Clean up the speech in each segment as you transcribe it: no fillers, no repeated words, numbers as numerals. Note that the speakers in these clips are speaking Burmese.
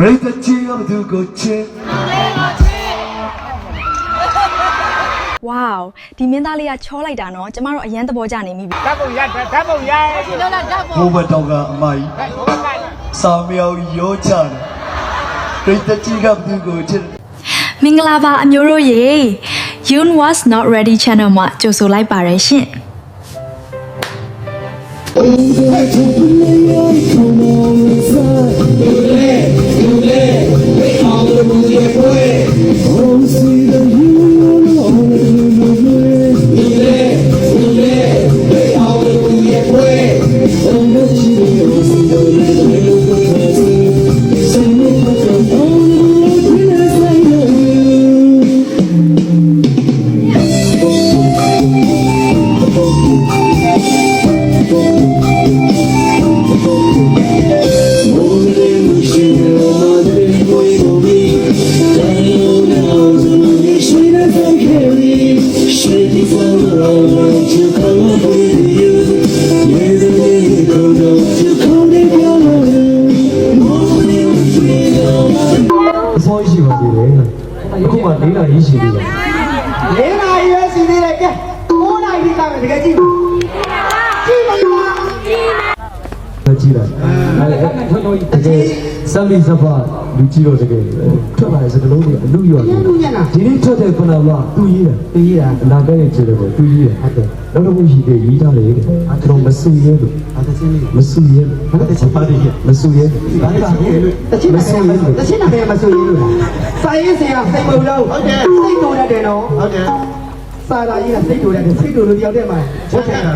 Break the chain of the good chain. Wow, ဒီမင်းသားလေးကချောလိုက်တာနော်ကျမတို့အရန်သဘောကျနေပြီဓာတ်ပုံရဒီလိုလားဓာတ်ပုံ Over dog a mai. Samuel Yocha. Break the chain of the good chain. မင်္ဂလာပါအမျိုးတို့ရေ Yun was not ready channel မှာကြိုဆိုလိုက်ပါရရှင်အခုမှ၄နာရီရှိသေးတယ် ၄နာရီပဲစီသေးတယ်ကဲ9နာရီလာမယ်တကယ်ကြည့်ကြည့်ပါကြည့်လိုက်ထွက်တော့တကယ်စမ်းပြီးစပါလူကြည့်တော့တကယ်ထွက်လာတဲ့စကလုံးတွေအလူရွာဒီနေ့ထွက်တဲ့ခုနကသူရေးတာအနာကရဲ့ခြေတွေကိုသူရေးတယ်ဟုတ်တယ်နောက်တစ်ခုရှိသေးရေးထားတယ်တဲ့ကျွန်တော်မဆူရဲလို့မဆူရဲဘာလို့ချက်ပါတယ်မဆူရဲဘာလဲလို့တချင်းနာတယ်မဆူရဲလို့စာရေးစရာစိတ်မလို့ဟုတ်တယ်စိတ်တိုးတတ်တယ်နော်ဟုတ်တယ်စာရာကြီးကစိတ်တိုးတတ်တယ်စိတ်တိုးလို့ပြောတဲ့မှာ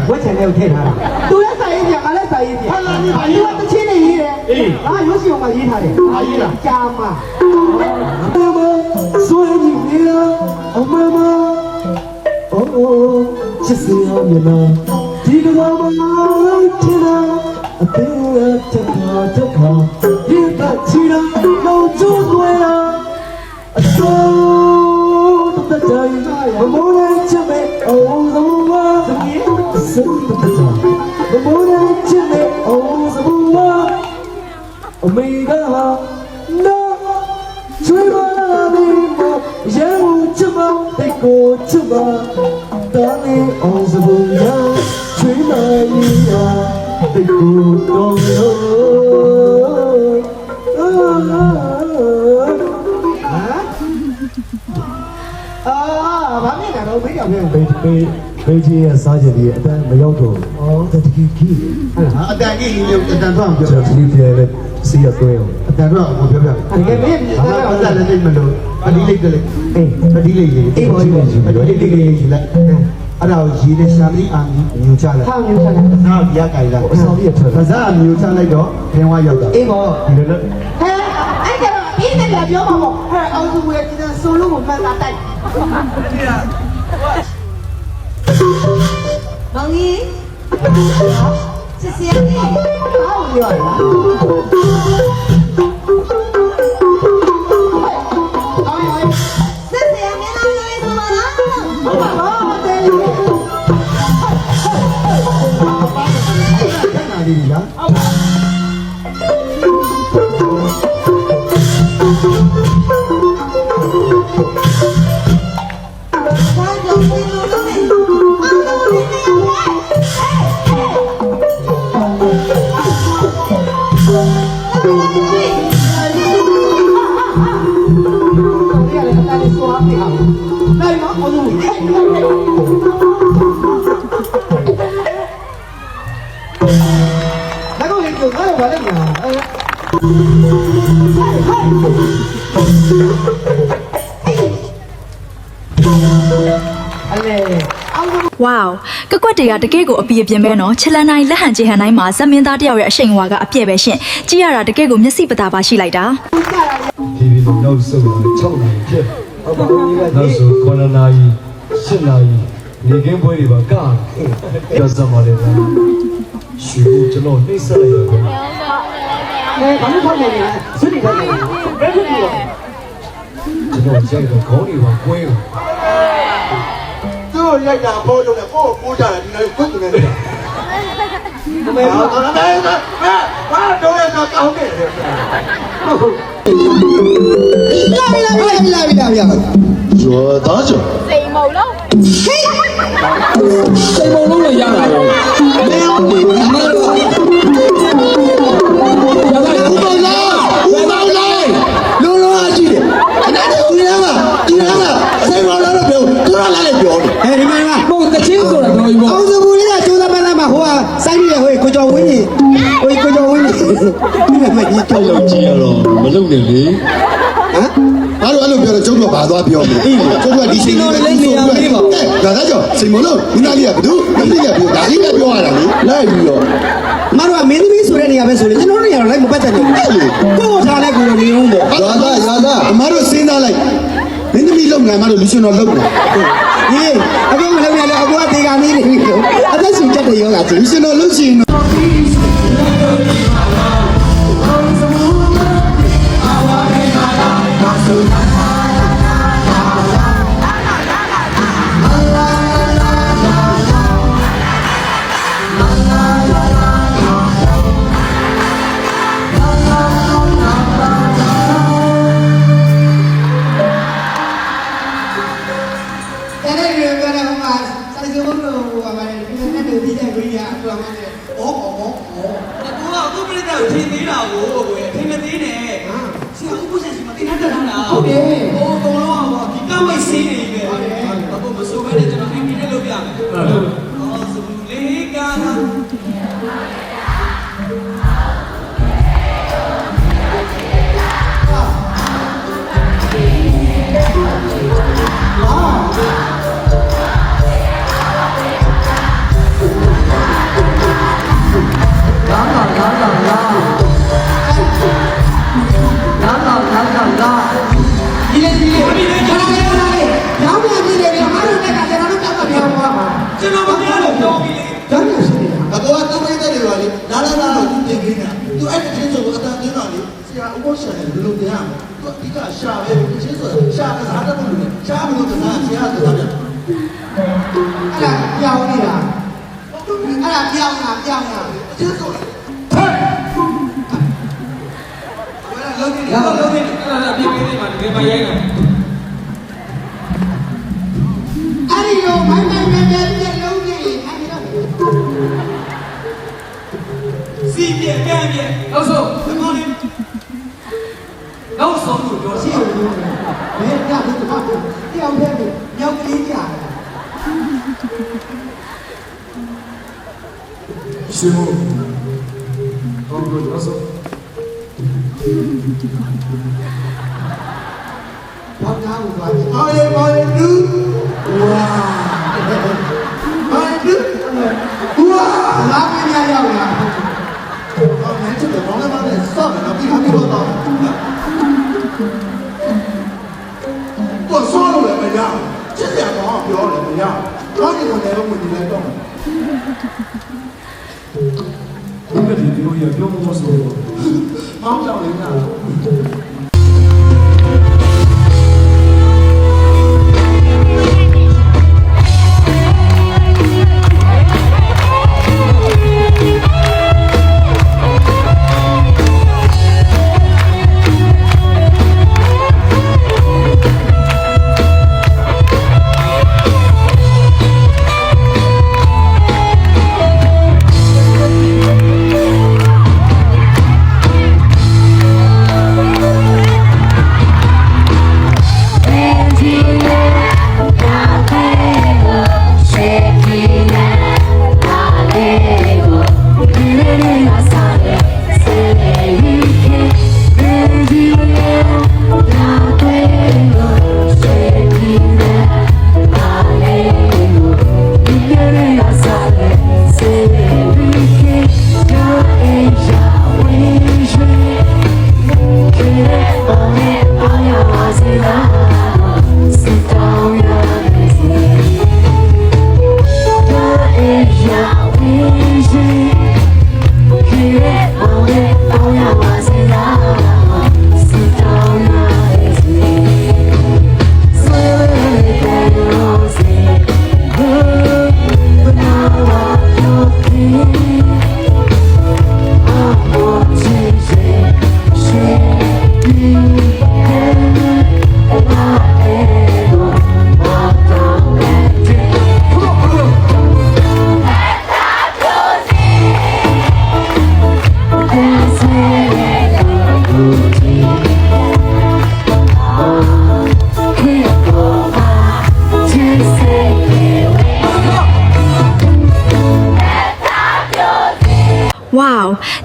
ဝက်ချန်လေးကိုထည့်ထားတာသူလည်းစာရေးစရာငါလည်းစာရေးစရာဟုတ်လားဒီကတချင်းနေရေးတယ်ငါရုပ်ရှင်မှာရေးထားတယ်ဟာရေးလားကြာမှာဆွေးကြည့်နေလားအမမအိုးချစ်စရာမြနာဒီကဘာမှထင်တာအသေးတက်ခါဒီကချီရာလုံးကျိုးွယ်လာအစိုးတတိုင်းမမိုးနဲ့ချစ်မဲ့အိုးသောဝါအစိုးတတိုင်းမမိုးနဲ့ချစ်မဲ့အိုးသောဝါအမေကဟာနော်ချွေးပါနေမရဲဦးချမတိတ်ကိုချမတာနေအောင်စဘူးရချွေးနိုင်ရတိတ်ကိုတော့လို့ဘာမြင်တာတော့ဘေးကြောင်ပြန်ဘေးကြီးရဲ့စားကြည့်အတန်းမရောက်တော့ဩတကယ်ကြီးအတန်းကြီးလို့အတန်းတော့ပြောချင်တယ်လေစီရသွဲအောင်အတန်းတော့ကိုပြောပြတကယ်မင်းဘာသာလည်းမလို့အဒီလေးကလေးအဒီလေးလေးအေးပေါ်ကြီးအဒီလေးလေးကြီးလိုက်အဲ့ဒါကိုရေးတဲ့ရှာမီအာမီညူချလိုက်ဟာညူချလိုက်နောက်ဒီကကြိုင်လိုက်အစောကြီးထွက်ပါစားညူချလိုက်တော့ခင်းဝါရောက်တာအေးပေါ်ဒီလိုဟဲ့အဲ့ကျတော့ပြင်းတယ်ပြောမှာပေါ့ဟဲ့အောင်စုဝဲဒီဆိုလို့ကိုမှန်တာတိုက်မောင်ကြီးစစ်စရာကြီးဘာလို့ပြောရလဲစစ်စရာမင်းသားလေးဆိုပါလားဟုတ်ပါတော့တယ်နာဒီလားWow ကကွက်တွေကတကယ့်ကိုအပီအပြင်းပဲနော်ချလန်နိုင်လက်ဟန်ချေဟန်တိုင်းမှာဇက်မင်းသားတယောက်ရဲ့အရှိန်အဝါကအပြည့်ပဲရှင်ကြည့်ရတာတကယ့်ကိုမျက်စိပတာပါရှိလိုက်တာဒီနောက်ဆုံး6နာရီဖြစ်ဟုတ်ပါဘူးနောက်ဆုံး9နာရီ10နာရီနေကင်းပွဲတွေပါကပြောစမ်းပါလေရှူကျွန်တော်နှိမ့်ဆက်လိုက်ရတယ်ဘာလို့ထောက်နေလဲစွနေတယ်ဘယ်လိုလဲကျွန်တော်ရိုက်တော့ခေါင်းတွေပါကွဲတယ်သူ့ရိုက်တာပေါ်လို့လည်းကိုကြတယ်ဒီလိုကုတ်နေတယ် မမေဘာတော့လဲကောင်းနေတယ် ကျော်သားကျော် စိန်မုံလုံး စိတ်မလုံးလည်းရတာရောမင်းအောင်ဒီမတော်ရတာဦးမောင်လိုက်လုံးလုံးအကြည့်တယ်အဲ့ဒါကိုဒီကစိတ်မလုံးတော့ပြောသူကလည်းပြောတယ် အဲဒီမှာ ဟုတ်တချင်းဆိုတာတော်ပြီပေါ့ အောင်စုဘူးလေးကကျိုးသားပန်းသားမှာဟိုကစိုင်းရဟိုကိုကျော်ဝင်းကြီးဟိုကိုကျော်ဝင်းကြီးဒီမှာမကြီးကျော် လုံးကြည့်ရတော့မလုံနဲ့လေ ဟမ် ဘာလို့အဲ့လိုပြောတော့ကျုပ်ကဘာသွားပြောမလဲကျုပ်ကဒီချိန်လေးပဲဒီဆိုပြဒါကကြောင့်စိတ်မလို့ဒီနာလေးကဘယ်သူမသိရဘူးဒါလေးကပြောရတာလေ လိုက်ပြီးတော့ မတော်ကမင်းသမီးဆိုတဲ့နေရာပဲဆိုလေကျွန်တော်တို့နေရာတော့လိုက်မပတ်သက်ဘူးကိုကိုထားလဲကိုလိုနေအောင်ပေါ့ ရာသာအမတို့စဉ်းစားလိုက်မင်းသမီးလုံငန်းမတို့လူရှင်တော်လုံတယ် ဟေးအခုမလုပ်ရလဲအခုကဒေဂာနေနေပြီအသက်ရှင်ချက်တဲ့ယောဂကြီး လူရှင်တော်လုံရှင်တော် တဲ့တဲ့ရေပြောတဲ့ဟိုမှာစိုက်စုံလို့ဟိုပါပါတယ်ဒီနေ့နဲ့ဒီတဲ့ဝိညာဉ်အတူမှလည်းဩဩဩ သူကသူ့ပြိတ္တာကိုထင်သေးတာကိုကိုယ်ထင်မသေးနဲ့ဆရာဦးကိုဆရာစီမတင်တတ်တာလား ဟုတ်တယ် ဟိုဘုံလုံးကဒီကမိုက်စင်းနေပဲဟုတ်တယ်အခုမစိုးပဲနဲ့ကျွန်တော်အင်းကြီးနဲ့လုပ်ပြမယ်အော်စူလေးကား ဒီလေဒီလေကျွန်တော်လည်းလာလေရောင်းပြန်ပြီလေမတော်တဲ့ကကျွန်တော်တို့တောက်ကပြောင်းသွားမှာ ကျွန်တော်မပြောလို့ပြောပြီးလေ ကျောင်းရရှိနေတာ အကောကသူ့မိတ်တယ်တွေပါလေလာတော့သူပြင်ခင်းတာသူအဲ့ဒီချင်းဆိုအတန်တင်းတော့လေဆရာဥပ္ပရှာတယ်ဘယ်လိုတရားသူအဓိကရှာပဲချင်းဆိုရှာကစားတယ်လို့လေရှာမလို့ကစားဆရာကစားတယ် အဲ့ဒါပြောင်းနေတာအဲ့ဒါပြောင်းတာပြောင်းတာ ချင်းဆို လုံးနေတယ်လုံးနေတယ်အဲ့ဒါပြည့်ပြည့်လေးမှာဒီမှာရိုင်းတယ် အဲ့ဒီလိုမိုင်းမိုင်းပြန်ပြန်ပြန်လုံးနေအဲ့ဒီတော့ စီပြည့်ပြန်ပြည့်နောက်ဆုံးဒီမောင်လေးနောက်ဆုံးကိုပြော ရှိ စီ လို့ဘယ်ကဒီတော့တယောက်တည်းကိုမြောက်ကလေးကြာတယ် ရှင်မို့ဟုတ်ကဲ့တော့ဆို ဘောက်သားကိုသွားတယ် အော်ရေမော်ရီလူဝါမော်ရီလူဝါ လာမင်းများရောက်လာ အော်မင်းတို့တော့လည်းမနဲ့စောက်တယ်နော်ပြီးတော့တော့ကိုစောလို့လည်းမရချစ်စရာတော့ပြောတယ်မရတော့ဒီကိုလည်းဝင်နေတော့ ဘုရားဒီလိုရပြောလို့ဆိုတော့ မောင်းကြောင်လေးနာ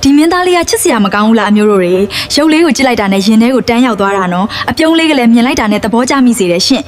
ဒီမင်းသားလေးကချစ်စရာမကောင်းဘူးလားအမျိုးတို့တွေရုပ်လေးကိုကြည့်လိုက်တာနဲ့ရင်ထဲကိုတန်းရောက်သွားတာနော်အပြုံးလေးကလည်းမြင်လိုက်တာနဲ့သဘောကျမိစေတယ်ရှင့်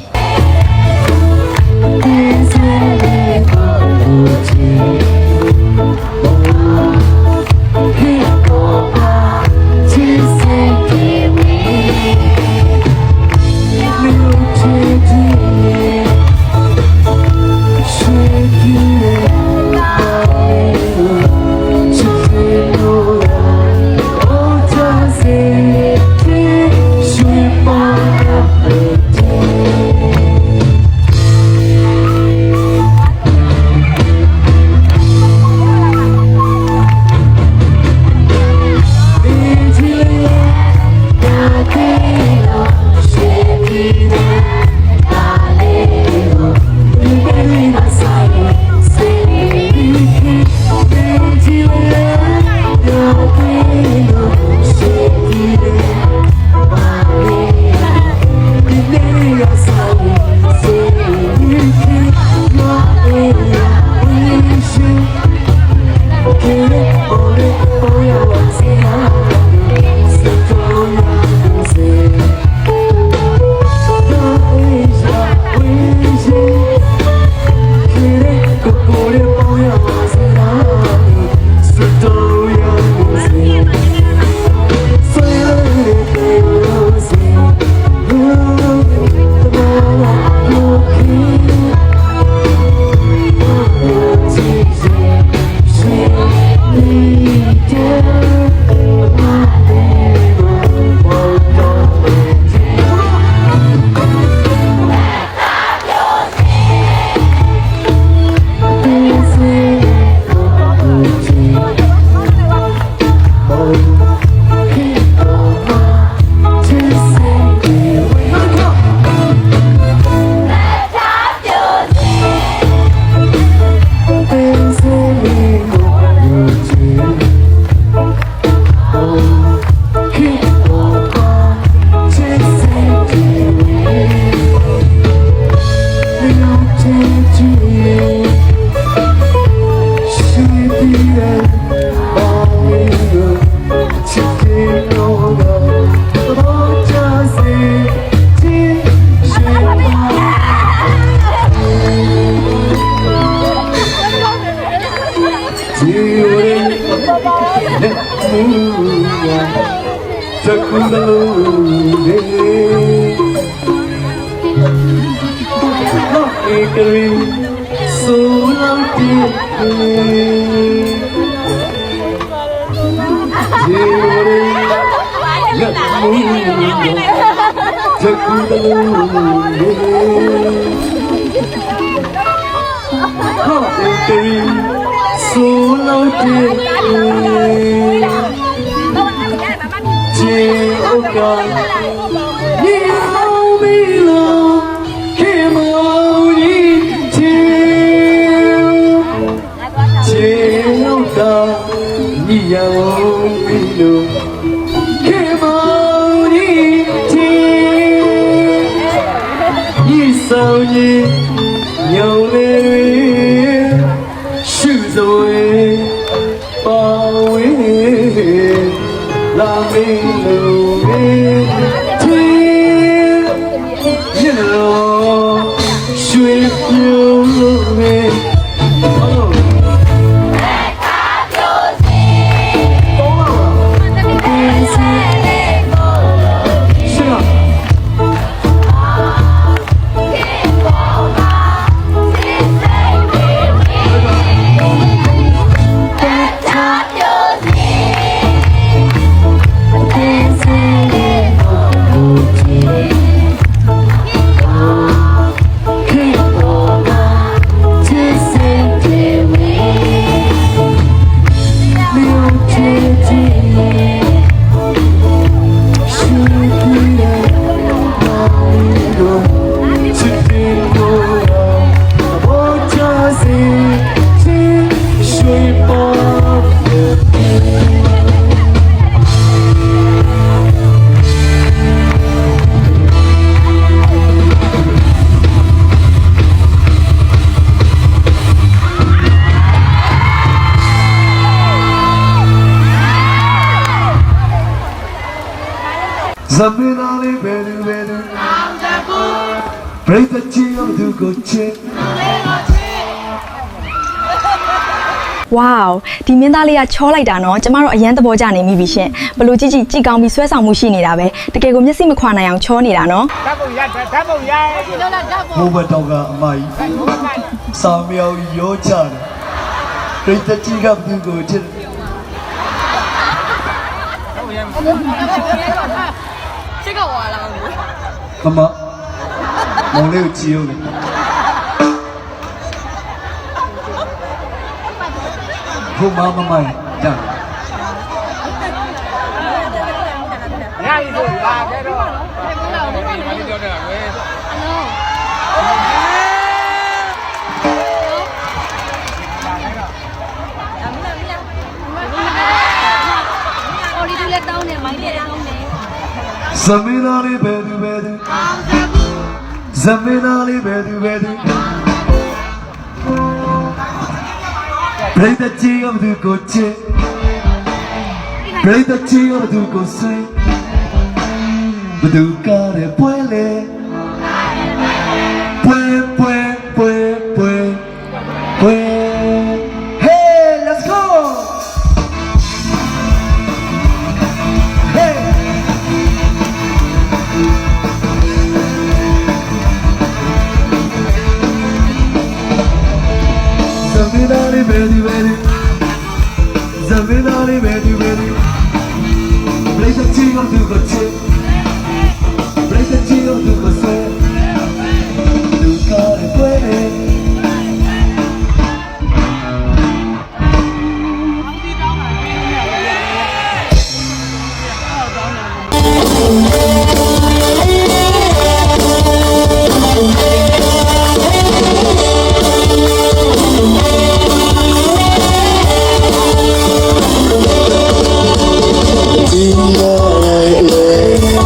La me lo Zameen Ali bedu bedu Break the chain of the good chain ဝေါဒီမင်းသားလေးကချောလိုက်တာနော်ကျမတို့အရန်သဘောကျနေပြီရှင်ဘလို့ကြည့်ကောင်းပြီးဆွဲဆောင်မှုရှိနေတာပဲတကယ်ကိုမျက်စိမခွာနိုင်အောင်ချောနေတာနော် ဘိုးဘတော်ကအမကြီးစာမြောင်ရောချတယ်ပြိတ္တကြီးကသူ့ကိုချစ်မမမောင်လေးကိုကြည့်ဦးလေဘုမမမိုင်းကြံ Zameen Ali bedu bedu Zameen Ali bedu bedu Break the chain of the good chain Break the chain of the good swing Bedu kare puele Pue pue pue pue Pue Hey let's go Hey Zameen Ali bedu bedu Zameen Ali bedu bedu Break the chain of the good chain Break the chain of the good swing Bedu kare puele Yeah.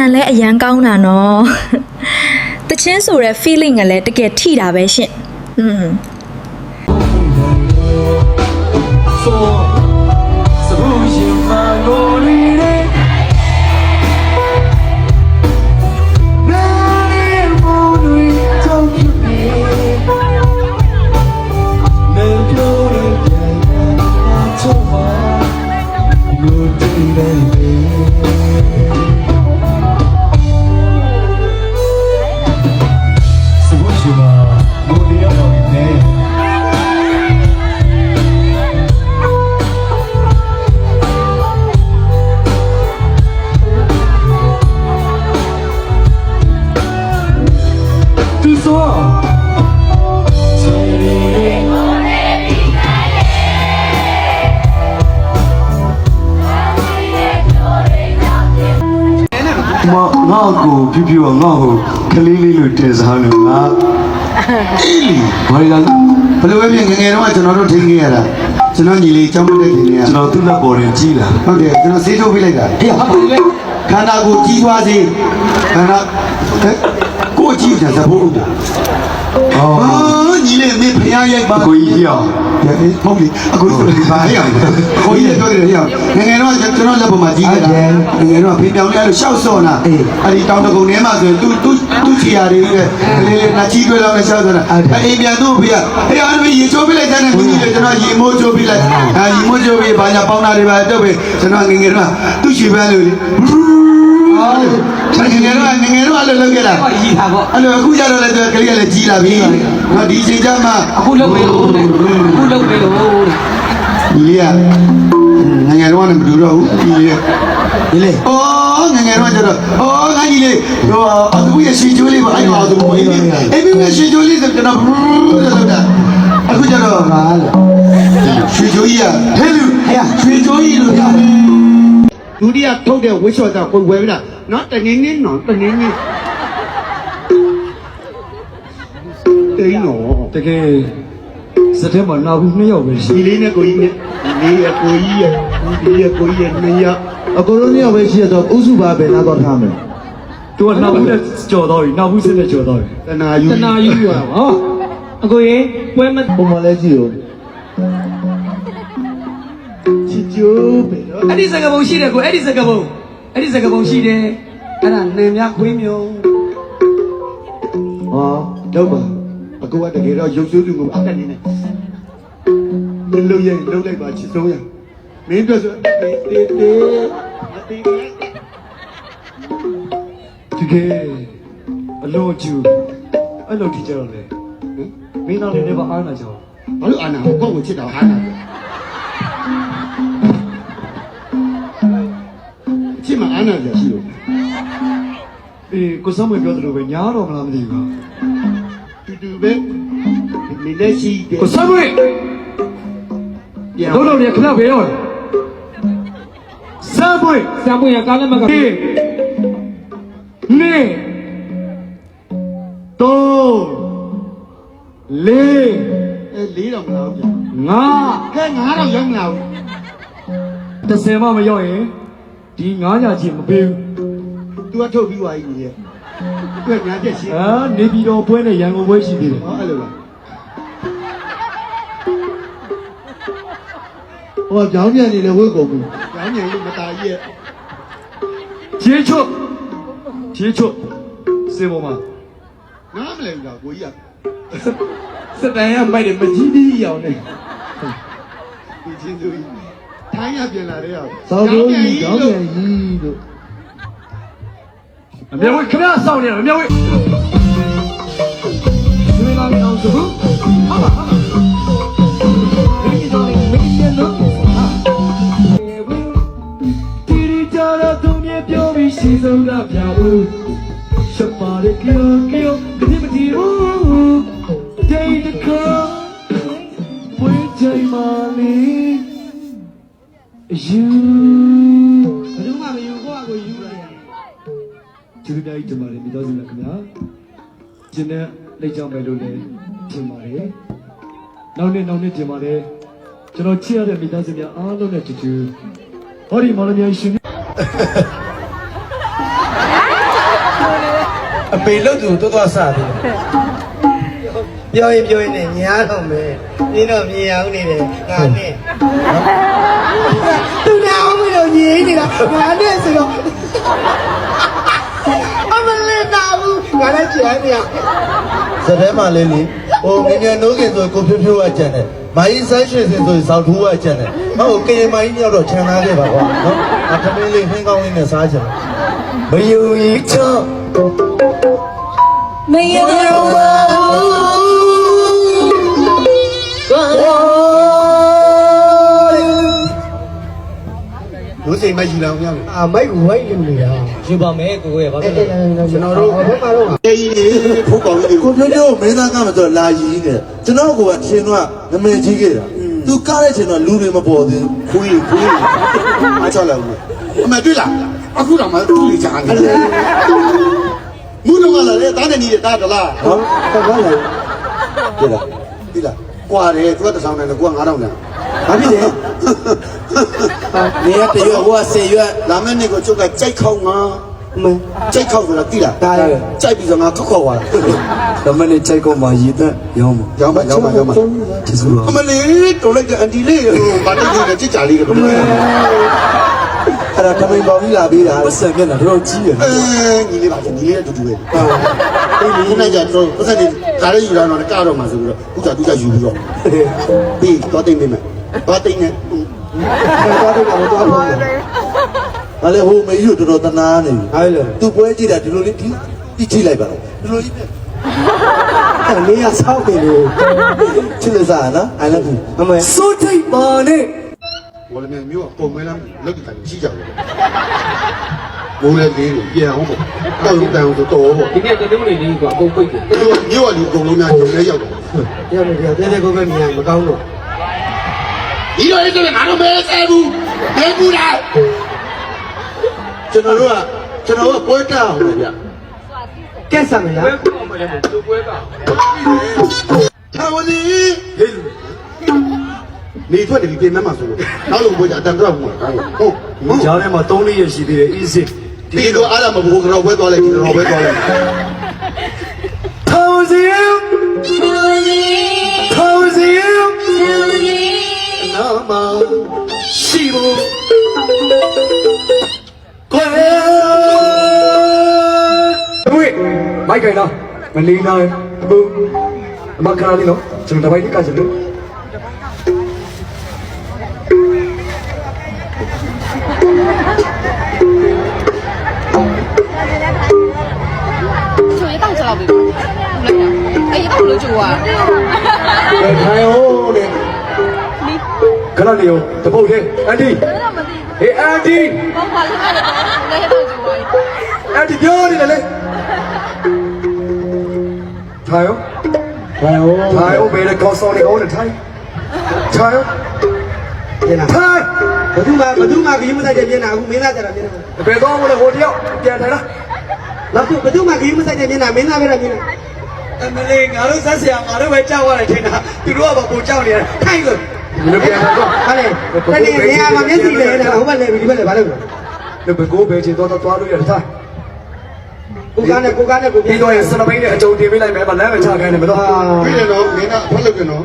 န်လည်းအရန်ကောင်းတာနော်တချင်းဆိုတဲ့ feeling ကလည်းတကယ်ထိတာပဲရှင်ငါ့ကိုပြပြငါ့ကိုကလေးလေးလို့တင်စားနေငါအေးလီဘာလဲဘယ်လိုပဲပြင်ငငယ်တော့ကျွန်တော်တို့ထိန်းခဲ့ရတာကျွန်တော်ညီလေးကြောင်းမတက်ခင်နေရကျွန်တော်သူ့လက်ပေါ်ရင်ကြီးလာဟုတ်တယ်ကျွန်တော်ဆေးထုတ်ပေးလိုက်တာအေးဟုတ်ပါလေခန္ဓာကိုကြီးသွားစေခန္ဓာကိုကြီးတယ်သဘောဥဒ္ဒါအော်ညီလေးမင်းဖျားရိုက်ပါကိုကြီးရောဟုတ်ပြီအခုဆိုဒီပါရအောင်ကိုကြီးပြောတယ်ရအောင်ငငယ်တော့ကျွန်တော်လက်ပေါ်မှာကြီးခဲ့တာငငယ်တော့ဖေးပြောင်းလဲလို့ရှောက်စောနာအဲ့ဒီတောင်တကုံထဲမှာဆိုရင်သူ့ချီယာတွေပဲလေးနာချီတွေလောက်နဲ့ရှောက်စောနာအိမ်ပြန်သူ့ဖေးအဲ့ဒါမင်းရေချိုးပြလိုက်တဲ့ကိုကြီးလေကျွန်တော်ရေမိုးချိုးပြလိုက်ရေမိုးချိုးပြီးဘာညာပေါင်းတာတွေပါတော့ပဲကျွန်တော်ငငယ်တော့သူ့ချီပန်းလို့လေငငယ်တော့အဲ့လိုလုပ်ခဲ့တာကြီးတာပေါ့အဲ့လိုအခုကျတော့လည်းကလေးကလည်းကြီးလာပြီငါဒီချိန်ကျမှအခုလုပ်ပေးလို့အခုလုပ်ပေးလို့ကြီးရငငယ်တော့လည်းမတူတော့ဘူးကြီးရဒီလေအော်ငငယ်တော့ကျတော့အော်ငါကြီးလေဟိုအခုရရှိချိုးလေးပါအဲ့တော့သူမွေးနေအဲ့ဒီရှိချိုးလေးဆိုကျွန်တော်လုပ်တာအခုကျတော့ငါရှိချိုးကြီးရဟဲ့လူရှိချိုးကြီးလို့ပြောဒုတိယထုတ်တဲ့ဝှက်လျှော့တော့ကိုဝယ်ပြီလားနော်တနင်းနေနော်တနင်းနေတိန်နော်တကယ်စတဲ့မှာနောက်2ယောက်ပဲရှိဒီလေးနဲ့ကိုကြီးနဲ့ဒီလေးရဲ့ကိုကြီးရဲ့ဒီရဲ့ကိုကြီးရဲ့2ယောက်အကုန်လုံး2ယောက်ပဲရှိတော့ဥစုပါပဲနားတော့ထားမယ်သူကနောက်ဘူးနဲ့ကြော်တော့ပြီနောက်ဘူးစစ်နဲ့ကြော်တော့ပြီတနာယူရတာဟောအကိုရေပွဲမပုံမလဲကြည့်ဦးချစ်ကျိုးပဲနော်အဲ့ဒီစကားပုံရှိတယ်ကိုအဲ့ဒီစကားပုံရှိတယ်အဲ့ဒါနင်များခွေးမျိုး ဟောတော့ပါအကူကတကယ်တော့ရုပ်ဆိုးသူကိုအတက်နေနေလုံးလိုက်ပါချစ်ဆုံးရမင်းတို့ဆိုတကယ်အလုံးကျူအဲ့လိုထီကြတော့လေမင်းသားလေးနဲ့ပါအားနာကြအောင်ဘာလို့အားနာကိုကိုချစ်တော့အားနာချစ်မအားနာကြရှိလို့ကိုစမ်းမပြောသလိုပဲညားတော့မလားမသိဘူးတူပဲမိလက်ရှိတယ်ကိုစမ်းမတော့လည်းခဏပဲရောစမ်းမရကားလည်းမကနေတော့လေးတော့မလာဘူးငါတော့ရောက်မလာဘူး30မှမရောက်ရင်ဒီ9ညချင်းမပေးဘူးသူကထုတ်ပြီးသွားပြီလေသူကညာချက်ရှိနေပြည်တော်ပွဲနဲ့ရန်ကုန်ပွဲရှိသေးတယ်ဟောအဲ့လိုလားဟောကြောင်းပြန်နေလေဝိတ်ကုန်ဘူးကြောင်းပြန်လို့မตายရဲ့ခြေချွတ်စေပေါ်မှာနားမလဲဘူးလားကိုကြီးကစတန်ရမိုက်တယ်မကြီးသေးအောင်နေဒီချင်းသူထိုင်းရပြန်လာတဲ့အောင်ကြောင်းပြန်ကြီးလို့အမေဝခဏစောင့်နေတယ်အမေဝဒီလာမအောင်ဆိုဟာမင်းတို့မင်းတို့ဟာတီရီကြတော့သူမြေပြောပြီးရှိဆုံးတာပြောင်းဦးရှပ်ပါလေကြောဒီမတီဘူးဒေးတကောဝေးချိန်မာလီယူဘယ်သူမှမယူကိုယ့်အကိုယူရတယ်ကျေးဇူးများကြီးတင်ပါတယ်မိသားစုများခင်ဗျာကျင်းတဲ့လက်ကြောင့်ပဲလို့လည်းထင်ပါတယ်နောက်နေ့တင်ပါတယ်ကျွန်တော်ချစ်ရတဲ့မိသားစုများအားလုံးနဲ့တူတူဟောဒီမော်လမြိုင်ရှင် အပေလို့သူတော်တော်စတယ် ပြောရင်နဲ့ညားတော့မယ်နင်းတော့မြင်အောင်နေတယ်ငါနဲ့သူနဲ့အောင်မလို့ညီနေတာငါနဲ့ဆိုတော့အမလေးတာဘူးငါလည်းကြမ်းနေရ စတဲ့မှာလေးလေဟိုငငယ်နိုးခင်ဆိုကိုဖြိုးဖြိုးကကြံတယ်မိုင်းဆိုင်ရွှေစင်ဆိုစောက်ထူးကကြံတယ်ဟုတ်ကရင်မိုင်းရောက်တော့ခြံသားခဲ့ပါကွာနော်အထမင်းလေးခင်းကောင်းလေးနဲ့စားချင်မယူရီချော မယုံပါဘူး လူစိတ်မယူလောင်များ အာမိုက်ဝိုင်းလူနေတာ ယူပါမယ်ကိုရဲ့ဘာဖြစ်လဲ ကျွန်တော်တို့ဘယ်မှာတော့ တေးကြီးဖုတ်ကောင်းလေးကိုဖြိုးဖြိုးမင်းသားကမဆိုလာရီးနေကျွန်တော်ကထင်တော့နမည်ကြီးခဲ့တာသူကားတဲ့ချိန်တော့လူတွေမပေါ်သေးဘူးခွေးအားချလာဘူးအမတွေ့လားအခုတော့မှတူလီချာနေတယ်မူတော့လာလေတားနေနေတာတလားဟော တော့ဘာလဲ ဒီလားကွာတယ်သူကတစ်ဆောင်တယ်ကွာ9000တန်းဘာဖြစ်လဲနေရတရွဟိုက10ရွလာမယ့်နေ့ကိုကျုပ်ကကြိုက်ခေါင်းငါ မင်း ကြိုက်ခေါက်ဆိုတာတိလား ဒါရ ကြိုက်ပြီးတော့ငါခောက်ခေါက်သွားတာ ဓမ္မနဲ့ချိန်ကုန်မှာရည်သက်ရောင်းမှာ ရောက်ပါကျေးဇူးပါ အမလေးတော်လိုက်တဲ့အန်တီလေးဟိုဘာတိတ်ကြီးနဲ့ကြစ်ကြလေးကတော့အဲ့ဒါထမိန်ပေါင်းကြီးလာပေးတာ ပတ်စံမျက်နှာတော်ကြီးရယ် ညီလေးပါညီလေးနဲ့တူတူပဲအေးဒီနေ့ကျတော့ပတ်စံလေးခါလေးယူလာတော့ကတော့မှဆိုပြီးတော့ဥစ္စာတူကြယူပြီးတော့ပြီးတော့တိတ်နေမယ်ဘာတိတ်နေ တော့တော့တော့တော့ ဘာလဲဟိုမေကြီးတို့တော်တော်တနာနေပြီ အဲ့လို သူပွဲကြည့်တာဒီလိုလေးဒီကြည့်လိုက်ပါတော့ဒီလိုကြီး အဲ့နေရဆောက်နေလို့ ချစ်လို့စားနော် I love you အမေ စိုးထိတ်ပါနဲ့ 我那边没有，我们那那个咱们洗脚的，我们那里边好不？到时单位多不？ ဒီနေ့တနင်္ဂနွေနေ့ကအကုန်ပိတ်တယ် 你话你公路面就没要的， ရောက်နေတယ်တဲ့ကိုပဲမြင်မကောင်းတော့ 你说这个哪都没在乎，没顾的。ကျွန်တော်တို့ကပွဲတောင်းတယ်ဗျ ကဲဆံမလား ဘယ်ကူအောင်မလဲသူပွဲက ။ထာဝရီနေထွက်တယ်ဒီပြင်မှာဆိုလို့နောက်လုံးပွဲကြအတန်ကြောက်မှာဟုတ် ဂျားထဲမှာ3လေးရရှိသေးတယ် easy ဒီတော့အားမဘူးကတော့ပွဲသွားလိုက်ဒီတော့ပွဲသွားလိုက် ထောင်စီထောင်စီနာမရှိဘူးကွယ်ဝေးမိုက်ကြိုင်လားမလီနာဘူးအမခါလေးနော်ကျွန်တော်တပိုက်ကစလို့ 就一档知道不？哎，一档不能做啊！ ထိုင်ဟုတ်လေခဏလေးတပုတ်သေးအန်တီဟေးအန်တီ 我怕你买的多，那一档做啊！ အန်တီပြောနေတယ်လေထိုင်ဟုတ်ဘယ်လဲကောင်းစောင်းနေကောင်းနေထိုင်ထိုင် ပြန်လာ ထိုင် ဘသူမှခရီးမဆိုင်တဲ့ပြန်လာအခုမင်းသားကြတာပြန်လာ ဘယ်တော့မလဲဟိုတယောက်ပြန်ထိုင်လား နောက်ဘသူမှခရီးမဆိုင်တဲ့ပြန်လာမင်းသားပဲပြန်လာ အမလေးငါတို့ဆက်ဆရာငါတို့ပဲကြောက်ရတယ်ထင်တာသူတို့ကပုံကြောက်နေတယ်ထိုင်လို့ ဒီလိုပြန်တော့ ဟာလေတနေ့နေရာမှာမျက်စိလဲတာဟိုဘက်လဲဒီဘက်လဲဘာလဲ ဒီဘကိုပဲချင်တော့သွားလို့ရတယ်ထိုင် ကိုကားနဲ့ကိုပြန် ပြီးတော့စနပိန်းနဲ့အကြုံတင်ပေးလိုက်မယ်ဗလမ်းမချခိုင်းတယ်မတော့ ပြီးတယ်နော်မင်းကဖတ်လို့ကနော်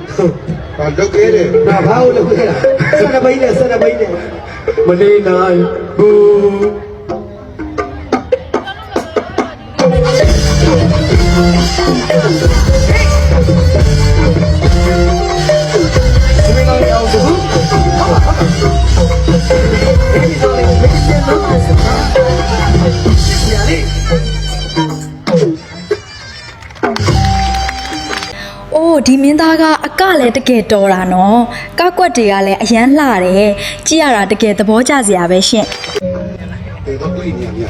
ဟာလုတ်ခဲ့တယ် ဒါဘာလို့လုပ်ခဲ့တာဆက်နပိန်းနဲ့ မနေနိုင်ဘူး အိုးဒီမင်းသားကအကလည်းတကယ်တော်တာနော်ကောက်ကွက်တွေကလည်းအရန်လှတယ်ကြည့်ရတာတကယ်သဘောကျစရာပဲရှင် တေတော့တွေ့နေရ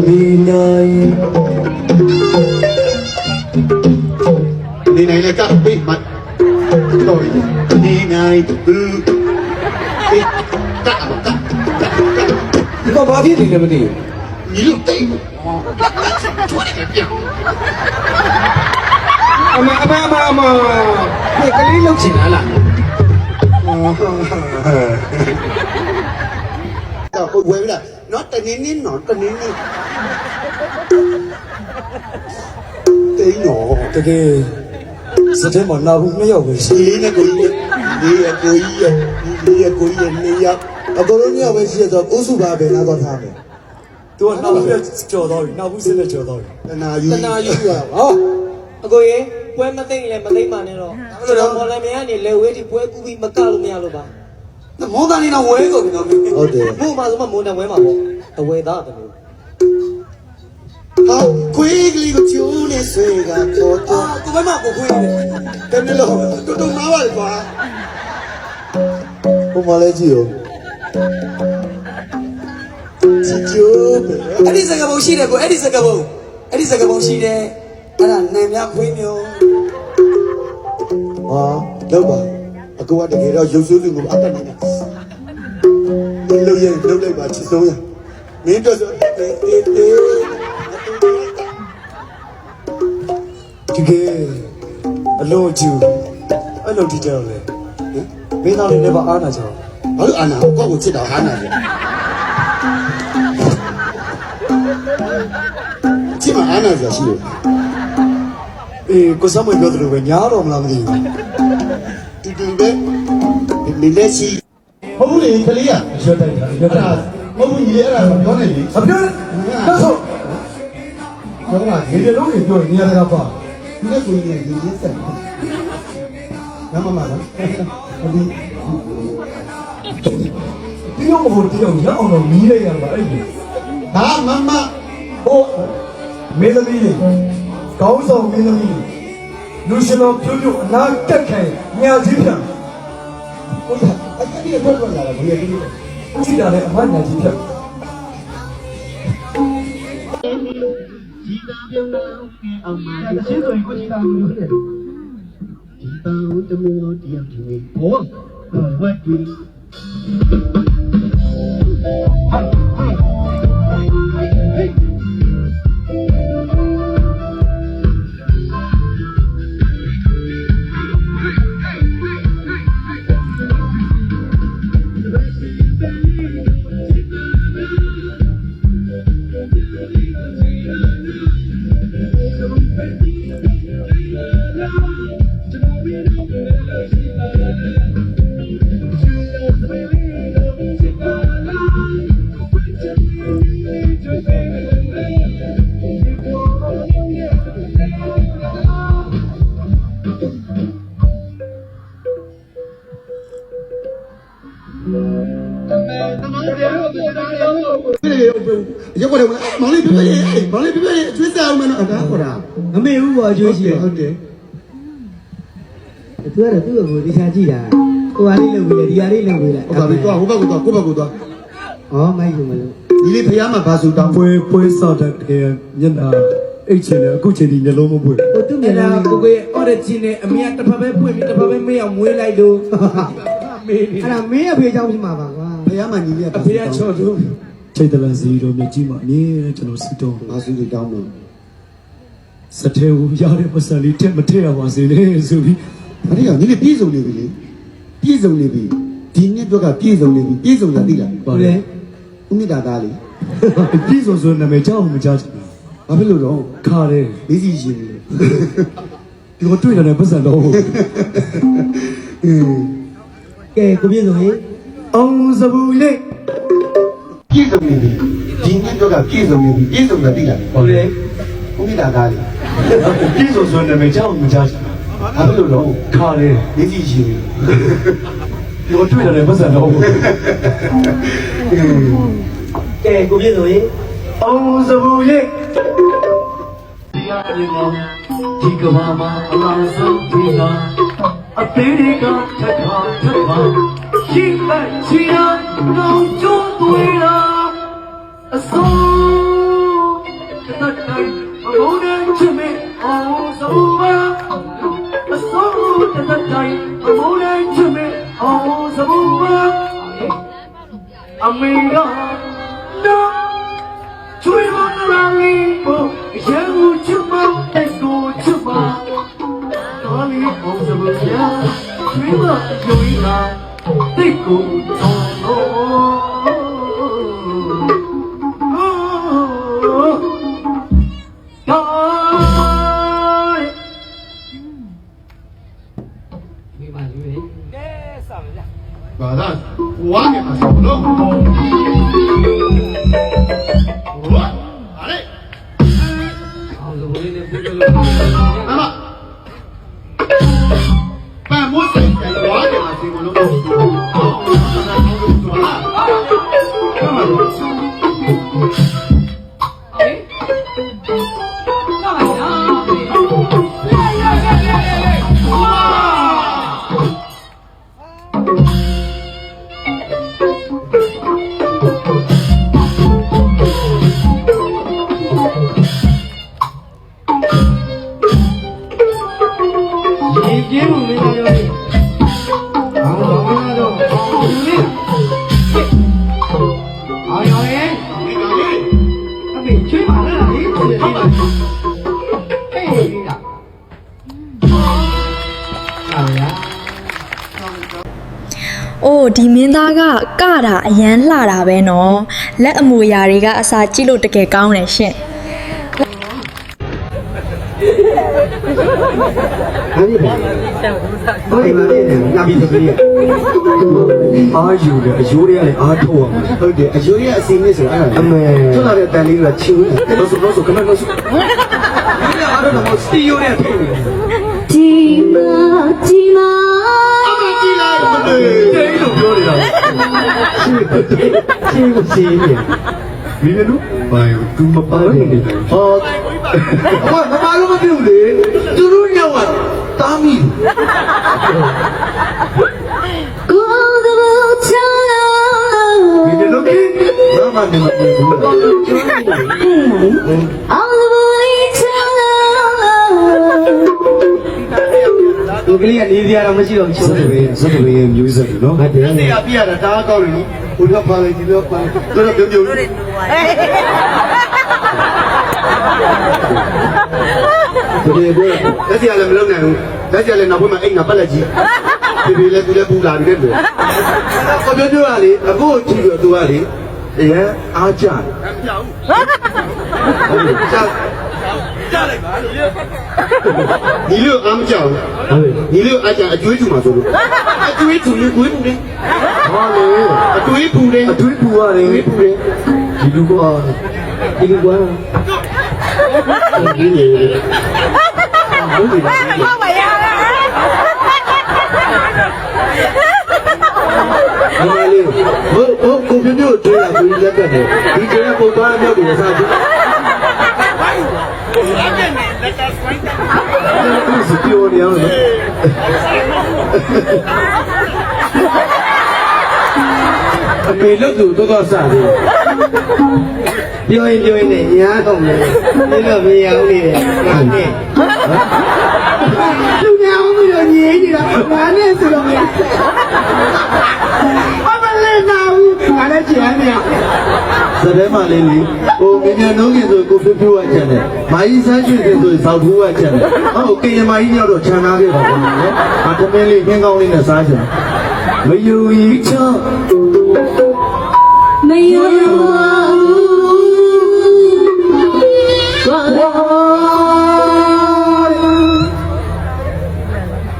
ဒီနိုင် နေနိုင်လေကပေးမတော်နေနိုင်ဘူးပေးကမက ဒီကဘာဖြစ်နေလဲမသိဘူး 你又对我，我那个表， အမဒီကလေးလောက်ချင်လား ဟုတ်ဝယ်ပြီလားနော်တနင်းနင်းနော်တနင်းနင်းတိန်နော် တကယ်စတဲ့မှာလာဘူးနှစ်ယောက်ပဲရှိ ဒီနဲ့ကိုကြီးဒီရကိုကြီးဒီရကိုကြီးနေရအကုန်လုံးရောက်ပဲရှိတော့ကိုစုပါပဲလာတော့ထားမယ် သူကနောက်ဘူးကြော်တော့ပြီနောက်ဘူးစနဲ့ကြော်တော့ပြီ တနာယူ တနာယူပါဟောအကိုရေပွဲမသိရင်လည်းမသိမှနဲ့တော့ကျွန်တော်မော်လမြိုင်ကနေလေဝေးဒီပွဲကူပြီးမကလို့မရလို့ပါ မောသားနေတော့ဝဲကုန်ပြီနော်ဟုတ်တယ် မို့မှာဆိုမှမိုးနဲ့ဝဲမှာပေါ့အဝဲသားတယ်လို့ ဟာခွေးကလေးကိုကျိုးနေဆွေကခေါ်တော့ ကိုဘက်မှာကိုခွေးနေတယ် တမီးလို့တူတူမားပါလေကွာဟိုမလေးကြည့်ရောကျိုးပဲ အဲ့ဒီစကားပုံရှိတယ်ကိုအဲ့ဒီစကားပုံရှိတယ်အဲ့ဒါနံများခွေးမျိုး ဟာလောက်ပါအကူကတကယ်တော့ရုပ်ဆိုးစုကိုအတက်နေတယ်လှုပ်ရင်လှုပ်လိုက်ပါချစ်ဆုံးရမင်းတို့ဆိုတေးတကယ်အလုံးကျူအဲ့လိုဒီကြောင်လေမင်းသားလေးနဲ့ပါအားနာကြအောင် ဘာလို့အာနာကိုကိုချစ်တော့အာနာလေချစ်မအာနာဆိုရှိတယ် အေးကိုစမွေပြောတယ်လို့ပဲညားတော့မလားမသိဘူး တူတူပဲမိလက်ရှိဟုတ်ဘူးလေခလေးရ ရွှေတိုက်တာရွှေတိုက်တာ မဟုတ်ဘူးညီလေးအဲ့ဒါပြောနေပြီ အပြောတော့ဆိုဘာလဲဒီလိုလုံးကြီးပြောနေရတာပါ ဒီကကိုကြီးညီလေးဆက်နမမလားဒီ ဒီလိုမဟုတ်တရားရအောင်တော့မီးလိုက်ရတာအဲ့ဒီ ဟာမမ ဟိုမေသမီးလေးကောင်းဆောင်မေသမီးလူရှင်တော်ပြုတ်ပြုတ်အနာတက်ခိုင်ညာစည်းဖြံ ကိုကြီးအဲ့ဒီတော့ထွက်လာတာဘယ်လိုလဲ ကြည့်တာလေအမှန်ညာစည်းဖြံ ရုပ်ပေါ်တယ်မောင်လေးပြပြလေးမောင်လေးပြပြလေးအကျွေးစားအောင်မနော်ဒါဟောတာမမေဘူးပေါ့အကျွေးရှိတယ်ဟုတ်တယ် သူကတော့သူ့ကိုဒီချာကြည့်တာဟိုဟာလေးလုပ်ပြီးတယ်ဒီဟာလေးလုပ်ပြီးတယ် ဟုတ်ပါပြီသွားဟိုဘက်ကိုသွားကိုယ့်ဘက်ကိုသွား ဩမိုက်လို့မလို့ ဒီလေးဖះမှာဘာဆိုတောင်း ပွဲဆောက်တဲ့တကယ်ညနာအိတ်ချင်တယ်အခုချိန်ဒီမျိုးလုံးမပွင့် ဟိုသူ့မျ အဲ့ က် ဒါ နှာ ကိုကိုရဲ့ origin နဲ့အမေကတစ်ဖက်ပဲဖွင့်ပြီးတစ်ဖက်ပဲမေးအောင်မွေးလိုက်လို့မေးနေ အဲ့ဒါမင်းအဖေเจ้าဖြစ်မှာပါကွာ ဖះမှာညီလေး အဖေကချော်သူ ချိန်တလန်စီတို့မြကြီးမှာအမြဲတမ်းကျွန်တော်စီတော့ ဘာဆိုတောင်းတော့ စတဲ့ဟူရတဲ့ပတ်စံလေးတက်မထည့်ရပါစေလေဆိုပြီး အဲ့ဒီကညီလေးပြည့်စုံနေပြီလေပြည့်စုံနေပြီဒီနှစ်တော့ကပြည့်စုံနေပြီပြည့်စုံတာသိလား ပါလေ ဦးမြတ်သားလေး ပြည်စုံဆိုနာမည်ကြောက်မကြားချင် ဘာဖြစ်လို့တော့ ခါတယ် လေးစီရှင်နေ ဒီကိုတွေ့တယ်ပတ်စံတော့ ကဲကိုပြည့်စုံရေ အောင်စဘူးလေး ပြည့်စုံနေပြီဒီနှစ်တော့ကပြည့်စုံနေပြီပြည့်စုံတာသိလား ပါလေ ဦးမြတ်သားလေး ပြည်စုံဆိုနာမည်ကြောက်မကြားချင် ဘာဖြစ်လို့တော့ ခါတယ် လေးစီရှင်နေ ဒီကိုတွေ့တယ်ပတ်စံတော့ ကဲကိုပြည့်စုံရေ အောင်စဘူးလေးဒီအရင်ကဒီကဘာမှာအလားဆုံးဒီကအသေးတွေကထက်ခါရှိတဲ့ချီနာနောင်ကျိုးတွေလားအစိုးတတ်တိုင်းဘုံနဲ့ချစ်မေအောင်စဘူးပါအစိုးတတ်တိုင်းဘုံနဲ့ချစ်မေအောင်စဘူးပါအမေကတော့ Chui mon rangi po, yang cuma testo cuma. Kali om sebelumnya, cuma joina, teku tono. ပြေလို့မင်းရောရောအောင်တော့မင်းတော့အောင်မင်းအောင်ရောရဲ့အမေချွေးပါလားဒီလိုလေးပါဟေးလားအားရ အိုးဒီမင်းသားကကတာအရန်လှတာပဲနော်လက်အမူအရာတွေကအစာကြည့်လို့တကယ်ကောင်းတယ်ရှင် အဲ့ဒီဘာဟုတ်တယ်နာပြီးသမီးအားယူတယ်အယိုးတွေကလည်းအားထုတ်အောင်ဟုတ်တယ်အယိုးတွေကအစင်းလေးဆိုအဲ့ဒါအမေထွက်လာတဲ့တန်လေးကချူလို့ဆိုခဏလို့ဆိုအားတော့စတီယိုနဲ့ဖြစ်နေ ဒီမာ အမကြည့်လိုက်မလို့ တယ်လို့ပြောနေတာရှင်းနေမင်းတို့ဘာယူသူမပါနေတယ်ဟော ဘာလို့မပြုတ်လေသူတို့ညောက်ကတားမိ ကိုယ်တော်ချောင်း မင်းတို့ကဘာမှမလုပ်ဘူး အောင်လို့ချောင်း သူကလေးကနေစရာတော့မရှိတော့ချိုးတယ်ပဲ စက်တွေမျိုးစက်နော်ဟုတ်တယ် နေရပြရတာတားကောင်းတယ်နော်ဘုရားပါလေဒီလိုပါတို့တော့ပြုတ်ပြုတ် တကယ်ပဲ လက်စီကလည်းမလုံးနိုင်ဘူးလက်စီကလည်းနောက်ဘက်မှာအိမ်ကပတ်လက်ကြီးဒီလိုလဲသူလည်းပူလာတယ်လို့ကိုပြောပြောရလေအခုကြည့်ပြီးသူကလေအရင်အားကြတယ်ကြားလိုက်ပါလို့ဒီလိုအားမကြောက်ဒီလိုအားကြအကျွေးထူမှာဆိုလို့အကျွေးထူရင်ကိုယ်ပူတယ် ဟာလေ အကျွေးပူတယ် အတွေးပူရတယ်ပူတယ်ဒီလူကဒီလူကဒီနေဟုတ်ပြီလားဒီလေဟိုကိုပြပြတွေးလာပြီးလက်ကနေဒီကျတဲ့ပုံသားမျိုးကိုစားကြည့်စပီယိုနေအောင်အမေလို့သူတော့စားတယ်ပြောရင်နဲ့ညာတော့မယ်ဒီလိုမရဘူးလေငါနဲ့သူများဦးပြီးတော့ညင်းနေတာငါနဲ့ဆိုတော့အမလေးနာဦးငါလည်းကြမ်းနေစတဲ့မလေးလေးဟိုမြင်နှုံးကြီးဆိုကိုပြပြဝချန်တယ်မာကြီးဆန်းရွှေဆိုဇောက်ဘူးဝချန်တယ်ဟုတ်ကင်ရမကြီးရောက်တော့ခြံသားခဲ့ပါဘူးနော်အတမင်းလေးခင်းကောင်းလေးနဲ့စားချင်မယူရီချော မယုံ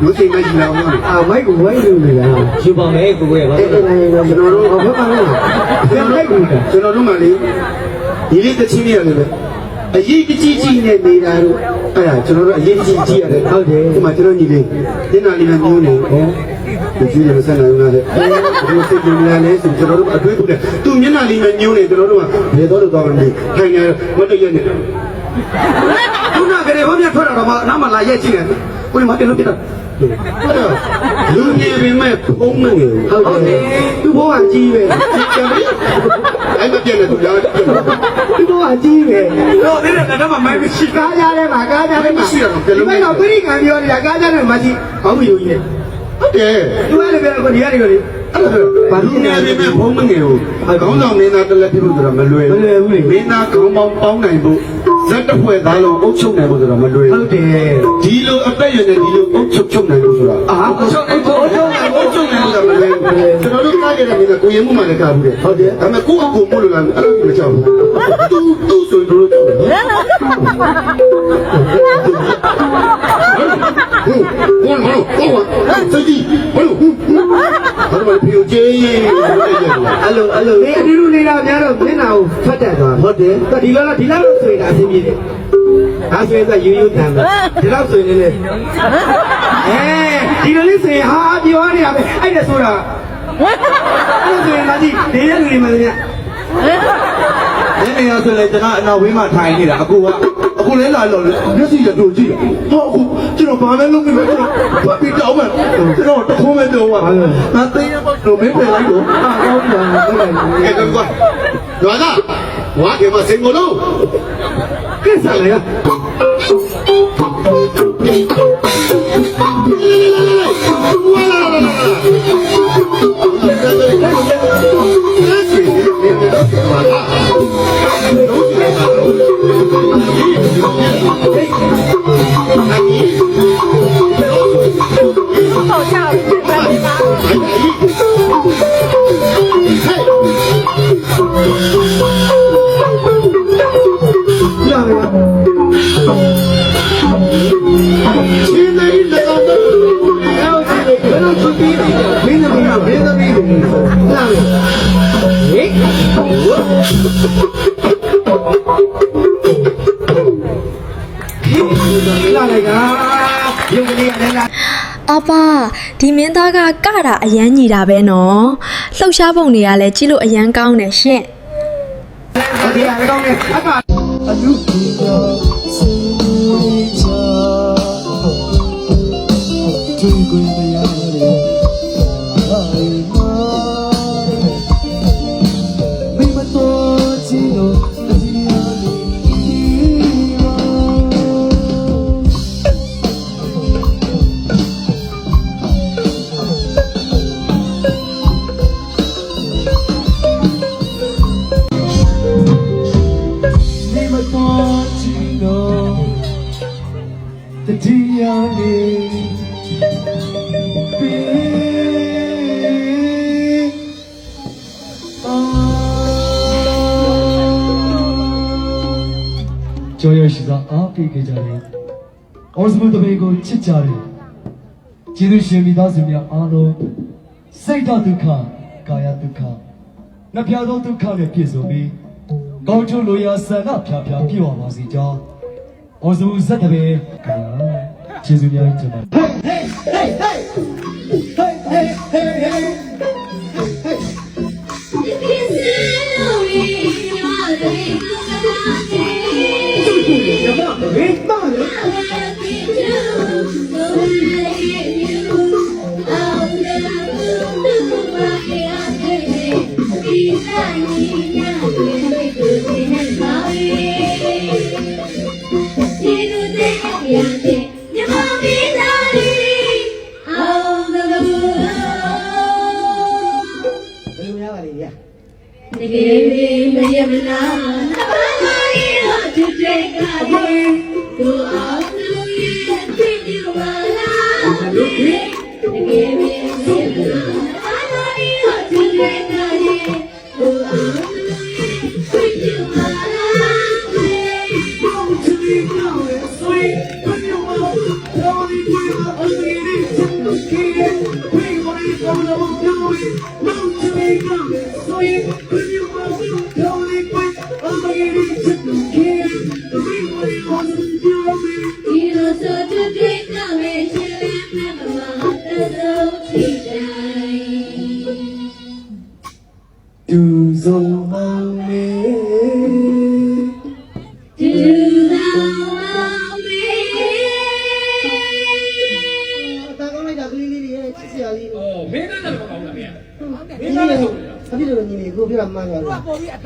လူစိတ်မကြီးလာအောင်လို့ အာမိုက်ကိုဝိုင်းလို့လေလား ယူပါမယ်ကိုကိုရဲ့ပါ အဲ့ဒါလည်းကျွန်တော်တို့ဘာမှမလုပ်ဘူးမိုက်ကို ကျွန်တော်တို့မှလေဒီလေးတချင်းနေရတယ်ပဲအရေးတကြီးကြီးနဲ့နေတာတို့အဲ့ဒါကျွန်တော်တို့အရေးတကြီးကြီးရတယ်ဟုတ်တယ်ဒီမှာကျွန်တော်ညီလေးဒီနာလေးနဲ့မျိုးနေဟောဒီကြီးရမဆက်နိုင်ဘူးလားဒီစိတ်ကြီးများလဲဆိုကျွန်တော်တို့အတွေးပူတယ်သူမျက်နှာလေးနဲ့ညိုးနေကျွန်တော်တို့ကဘယ်တော့တော့ကောင်းနေထိုင်နေမတည့်ရနေခုနကလေးဟောပြထွက်တာတော့နားမလာရဲ့ချင်းတယ်ကိုယ်မတင်လို့ပြတာလူငယ်ပင်မဲ့ဖုံးနေဟုတ်တယ်သူဘိုးကကြီးပဲအဲ့မပြည့်နေသူကြားတယ် ဒီတော့အကြီးပဲ တော့ဒီကတော့မှမိုက်မရှိ ကားကြတယ်မှာကားကြတယ်မှာ ရှိရတော့ပြ ဒီ လုံး မိုက်တော့ပြိကံပြောနေတာကားကြတယ်မှာကြီးကောင်းပြီယူကြီး ဟုတ်တယ် သူကလည်းပြောကိုဒီရတယ်လေ ဘာလို့နေရလဲဖုံးမငယ်ကိုခေါင်းဆောင်မင်းသားတစ်လက်ပြဖို့ဆိုတော့မလွယ်ဘူးမင်းသားခေါင်းပေါင်းပေါင်းနိုင်ဖို့ဇက်တစ်ဖွဲ့သားလုံးအုပ်ချုပ်နိုင်ဖို့ဆိုတော့မလွယ် ဟုတ်တယ် ဒီလိုအသက်ရနေဒီလိုအုပ်ချုပ်နိုင်ဖို့ဆိုတာအုပ်ချုပ်နိုင်ဖို့ဆိုတာမလွယ်ကျွန်တော်တို့ကားကြတဲ့မင်းသားကိုရင်မှုမှလည်းကားဘူးတယ်ဟုတ်တယ်ဒါပေမဲ့ကိုအကူမို့လို့လည်းအဲ့လိုမကြောက်ဘူးသူဆိုရင်တို့ကြောက်တယ်ဘုန်းစကြီးဘလို့ဘာလို့ပြိုကျေးအဲ့လိုဒီလူနေတာများတော့မျက်နှာကိုဖတ်တတ်သွားဟုတ်တယ်ဒီလောက်ဆိုရင်အဆင်ပြေတယ်ဒါဆိုရင်ယူယူတန်တယ်ဒီလောက်ဆိုရင်လည်းဒီလိုလေးဆိုရင်ဟာပြောနေရပဲအဲ့ဒါဆိုတာအဲ့ဒါဆိုရင်မကြီးဒီရဲ့လူတွေမှလည်း နေရဆိုလေကျွန်တော်အနောက်ဝင်းမှာထိုင်နေတာအခုလဲလာလို့မျက်စိရတို့ကြည့်ဟောအခုကျွန်တော်ဘာလဲလုပ်နေလဲကျွန်တော်ပြီးတော့မှကျွန်တော်တခုံးမဲ့တော့ပါငါသိရဖို့လို့မင်းပြန်လိုက်တော့ကောင်းပါကဲတော့ကွာရွာသားဝါကေမစင်ကိုလို့ကိစ္စလေအပါဒီမင်းသားကကတာအရန်ညီတာပဲနော်လှုပ်ရှားပုံတွေကလည်းကြည့်လို့အရန်ကောင်းတယ်ရှင့် ဒီအကောင်နဲ့အက အလူကြီးကစေချာဒီကိုမရလေအိုင်မာမိမတော်ချီလို့ဒီရလေးကျော်ရရှိသောအားပေးကြတယ်။အော်စမူတပေကိုချစ်ကြတယ်။ကျေးဇူးရှင်မိသားစုများအားလုံးစိတ်ဓာတ်ဒုက္ခကာယဒုက္ခနှပြသောဒုက္ခနဲ့ပြည့်စုံပြီးကောင်းကျိုးလိုရာဆန္ဒဖြာဖြာပြည့်ဝပါစေကြောင်းအော်စမူဇက်တပေကကျေးဇူးများတင်ပါတယ်တူဆုံးမောင်မေတူဆုံးမောင်မေတာကောင်းလိုက်တာကလေးလေးတွေချစ်စရာလေး မင်းသားလည်းမကောင်းလားဗျာ မင်းသားလည်းဆိုအဖြစ်လို့ညီလေးကိုပြောမှန်းပါလား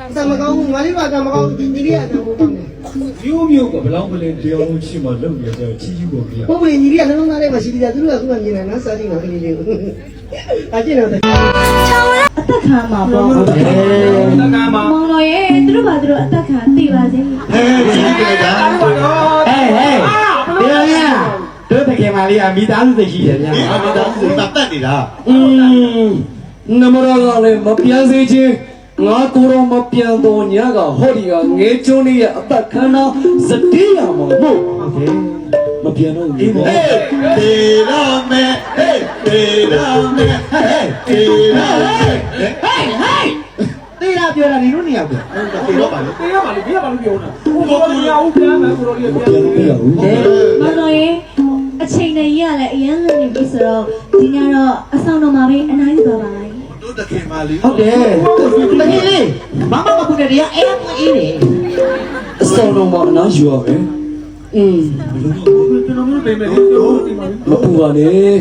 အတမကောင်းဘူးငါလေးပါအတမကောင်းညီလေးကအတမကောင်းတယ် မျိုးကဘလောင်းပလင်တရားလုံးရှိမှလုပ်ရတဲ့ချီချီကိုပြရ ပုဂ္ဂိုလ်ညီလေးကနှလုံးသားထဲမှာရှိသေးတယ်သူတို့ကခုမှမြင်တယ်နော်စာကြည့်တော့ကလေးလေးကိုအကျင့်တော့ အသက်ခံမှာပေါ့ တက္ကမ မောင်တော်ရဲ့သူတို့ဘာသူတို့အသက်ခံသိပါစေ ဟဲ့ကြည့်ကြတာ ဟဲ့တရားရတို့တကယ်မလေးအမိသားစုသိရှိတယ်ဗျာ မိသားစုတတ်နေတာ နမရကလည်းမပြန်စေခြင်းငါကိုယ်တော်မပြန်တော့ညကဟောဒီကငဲကျွန်းလေးရဲ့အသက်ခံတော့စတိရမှာမို့မပြန်တော့ဘူး ဟေးတေရာမဲဟေးတေရာမဲဟေးတေရာမဲတေးရပြောတာဒီလိုနေရဘူး တေတော့ပါလေ တေးရပါလေဘေးရပါလို့ပြောတာကိုတော်ရအောင်ပြန်မယ်ကိုတော်ရပြန် ပြန်လို့မရဘူး မောင်တော်ရဲ့အချိန်နဲ့ရလည်းအရင်လည်းနေပြီဆိုတော့ဒီညတော့အဆောင်တော်မှာပဲအနားယူသွားပါလိုက် တို့ တို့တခင်မလေး ဟုတ်တယ်တကယ်လေမမကဘူးတဲ့ရအဲ့မအေးနေ အစောတော်မှာအနားယူရမယ်อืม ကျွန်တော်တို့ပြင်မယ်လို့ပြောနေပါ မပူပါနဲ့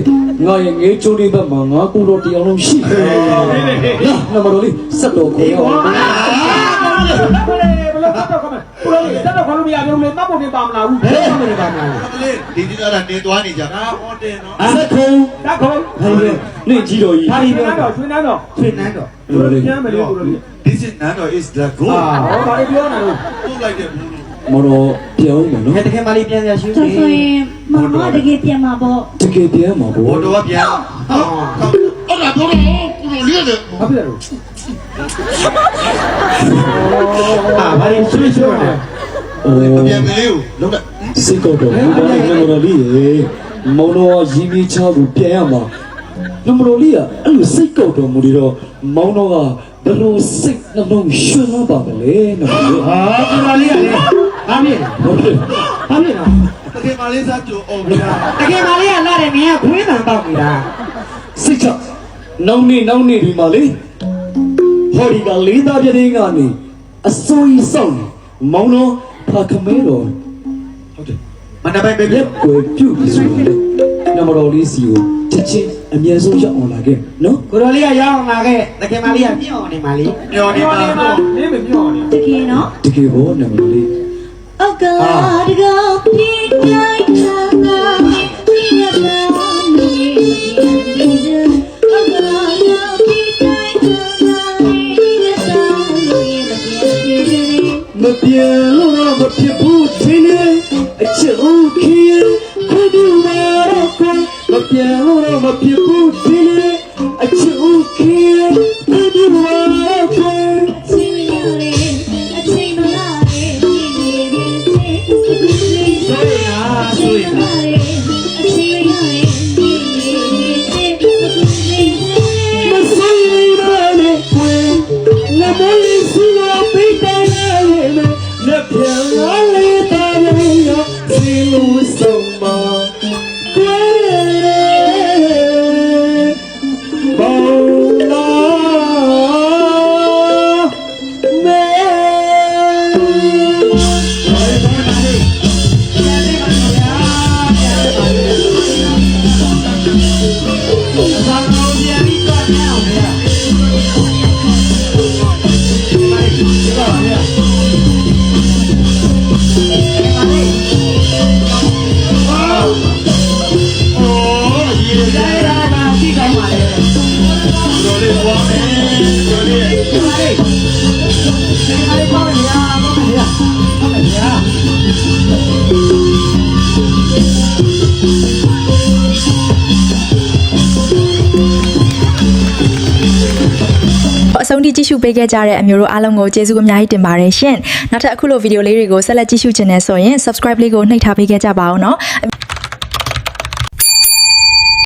ငါရဲ့ငယ်ချိုးလေးဘက်မှာငါကိုတော်တရားလုံးရှိတယ်လာနမတော်လေးဆက်တော်ကိုရအောင် ဘယ်လိုတော့ခမပူလို့တက်တော့ခလို့မရဘူးလေတပ်ဖို့နေပါမလားဘူးဘယ်လိုမှမနေပါဘူး ကလေးဒီဒီကတော့နေသွားနေကြတာဟောတယ်နော် ဆက်ခုံ တက်ခုံ ဟဲ့နေကြီးတော်ကြီး ဒါဒီတော့ဆွေးနန်းတော့ ထွေနန်းတော့ ဘယ်လိုပြန်မလဲဘယ်လိုလဲ This is Nando is the goal ဟောဘာလို့ပြောနေလို့ ပို့လိုက်တဲ့ဘူး မတော်ပြောင်းမယ်နော် တကယ်မလေးပြန်ရရှိ ဒါဆိုရင်မမတကယ်ပြန်မှာပေါ့ တကယ်ပြန်မှာပေါ့ ဘောတော့ပြန်ဟုတ်လားဘောတော့ကိုလေးတယ် ဘာဖြစ်လဲလို့ ဘာလေးဆွေးဆွေးနေ အိုး ပြန်မလေးကိုလုံးလိုက် စိတ်ကောက်တော့ဘူပါနဲ့နမတော်လေးရေမောင်တော်ရင်းပြီးချကိုပြန်ရမှာနမတော်လေးကအဲ့လိုစိတ်ကောက်တော်မူပြီးတော့မောင်တော်ကဘယ်လိုစိတ်နှလုံးရှင်လာပါမလဲနမတော် ဟာဒီမလေးကလေဘာဖြစ် ဟုတ်တယ် ဘာဖြစ်နော် တကယ်မလေးစားကြိုအောင်ဗျာ တကယ်မလေးကလာတယ်မင်းကခွေးတန်တောက်နေတာ စိတ်ချနောင်နေဒီမှာလေဟောဒီကလေးသားပြတဲ့ကနေအစိုးရစောင့်မောင်တော်ဖာခမဲတော်ဟုတ်တယ် မနက်ပိုင်းပဲ လက်ကိုပြုတ်ပြီးဆိုရင်နမတော်လေးစီကိုချက်ချင်းအမြဲဆုံးရောက်အောင်လာခဲ့နော် ကိုတော်လေးကရောက်အောင်လာခဲ့တကယ်မလေးကပြည့်အောင်နေပါလေ ညော်နေပါ နေမပြောနေ တကယ်နော် တကယ်ဘောနမတော်လေး အကတကပြေးတိုင်းသာသာပြေးရတာမင်းရဲ့အကပြေးတိုင်းသာသာပြေးရတာမင်းရဲ့ မပြေလို့တော့မဖြစ်ဘူးချင်းနေအချစ်ဦးခင်ခွေးတူမတော့ကိုမပြေလို့တော့မဖြစ်ဘူးချင်းနေအချစ်ဦးခင်ခွေးတူမတော့ကို ချင်းရလေအချင်းမလာလေဒီနေနေချင်းအခုလေးဆွေးနာဆွေးနာလေအချင်းရလေဒီနေနေချင်းအခုလေး မဆိုင်ရလေခွေးငါမလေးစီရောပေးတယ်လေလက်ပြေလာလေတာလေရောစီလို့ဆုံးမခွေးဘောလာမဲ အဆုံးထိကြည့်ရှုပေးခဲ့ကြတဲ့အမျိုးတို့အားလုံးကိုကျေးဇူးအများကြီးတင်ပါတယ်ရှင်နောက်ထပ်အခုလိုဗီဒီယိုလေးတွေကိုဆက်လက်ကြည့်ရှုချင်နေဆိုရင် subscribe လေးကိုနှိပ်ထားပေးခဲ့ကြပါဦးเนาะ